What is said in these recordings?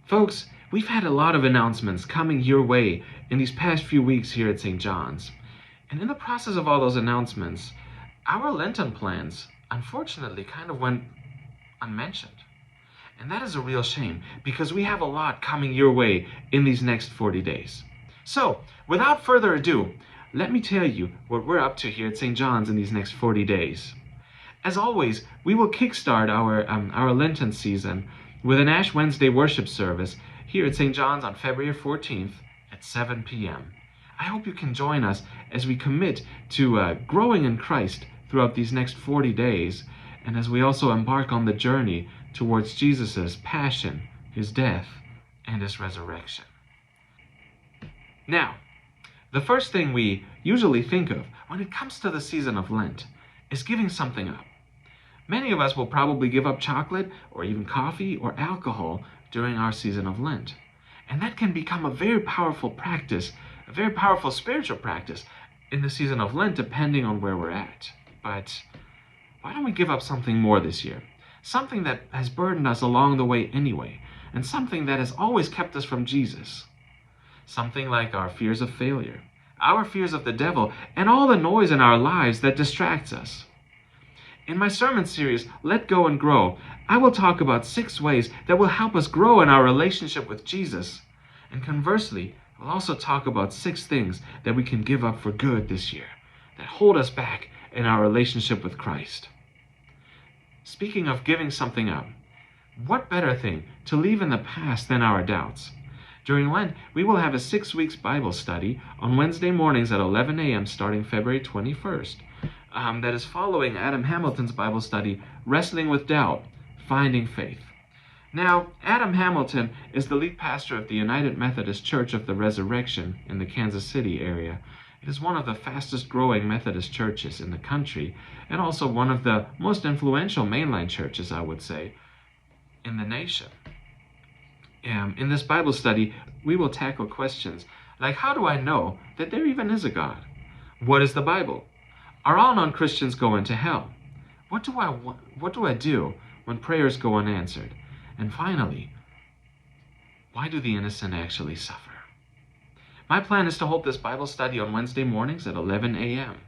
Folks, we've had a lot of announcements coming your way in these past few weeks here at St. John's. And in the process of all those announcements, our Lenten plans, unfortunately, kind of went unmentioned. And that is a real shame, because we have a lot coming your way in these next 40 days. So, without further ado, let me tell you what we're up to here at St. John's in these next 40 days. As always, we will kickstart our Lenten season with an Ash Wednesday worship service here at St. John's on February 14th at 7 p.m. I hope you can join us as we commit to growing in Christ throughout these next 40 days, and as we also embark on the journey towards Jesus' passion, his death, and his resurrection. Now, the first thing we usually think of when it comes to the season of Lent is giving something up. Many of us will probably give up chocolate or even coffee or alcohol during our season of Lent. And that can become a very powerful practice, a very powerful spiritual practice in the season of Lent, depending on where we're at. But why don't we give up something more this year? Something that has burdened us along the way anyway, and something that has always kept us from Jesus. Something like our fears of failure, our fears of the devil, and all the noise in our lives that distracts us. In my sermon series, Let Go and Grow, I will talk about 6 ways that will help us grow in our relationship with Jesus. And conversely, I'll also talk about 6 things that we can give up for good this year, that hold us back in our relationship with Christ. Speaking of giving something up, what better thing to leave in the past than our doubts? During Lent, we will have a 6-week Bible study on Wednesday mornings at 11 a.m. starting February 21st. That is following Adam Hamilton's Bible study, Wrestling with Doubt, Finding Faith. Now, Adam Hamilton is the lead pastor of the United Methodist Church of the Resurrection in the Kansas City area. It is one of the fastest growing Methodist churches in the country, and also one of the most influential mainline churches, I would say, in the nation. In this Bible study, we will tackle questions like, how do I know that there even is a God? What is the Bible? Are all non-Christians going to hell? What do I do when prayers go unanswered? And finally, why do the innocent actually suffer? My plan is to hold this Bible study on Wednesday mornings at 11 a.m.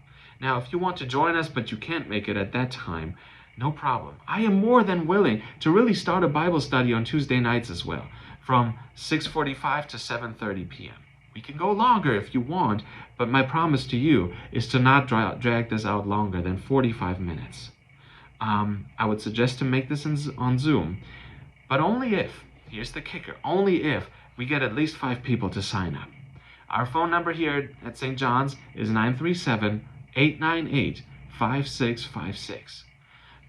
Now, if you want to join us but you can't make it at that time, no problem. I am more than willing to really start a Bible study on Tuesday nights as well, from 6:45 to 7:30 p.m. We can go longer if you want, but my promise to you is to not drag this out longer than 45 minutes. I would suggest to make this on Zoom, but only if, here's the kicker, only if we get at least 5 people to sign up. Our phone number here at St. John's is 937-898-5656.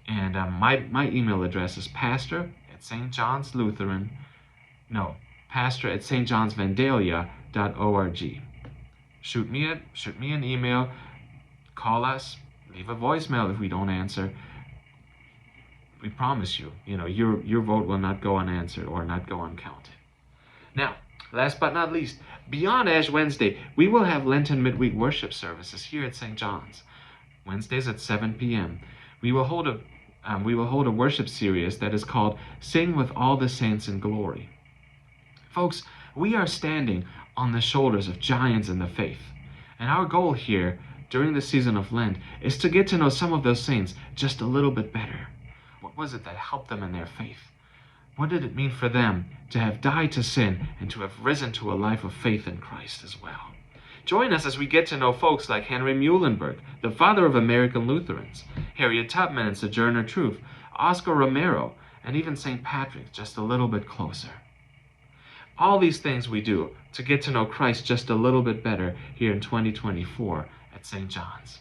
And my email address is pastor@stjohnsvandalia.org. Shoot me an email, call us, leave a voicemail if we don't answer. We promise you, your vote will not go unanswered or not go uncounted. Now, last but not least, beyond Ash Wednesday, we will have Lenten Midweek worship services here at St. John's. Wednesdays at 7 p.m. We will hold a worship series that is called Sing with All the Saints in Glory. Folks, we are standing on the shoulders of giants in the faith. And our goal here during the season of Lent is to get to know some of those saints just a little bit better. What was it that helped them in their faith? What did it mean for them to have died to sin and to have risen to a life of faith in Christ as well? Join us as we get to know folks like Henry Muhlenberg, the father of American Lutherans, Harriet Tubman and Sojourner Truth, Oscar Romero, and even St. Patrick just a little bit closer. All these things we do to get to know Christ just a little bit better here in 2024 at St. John's.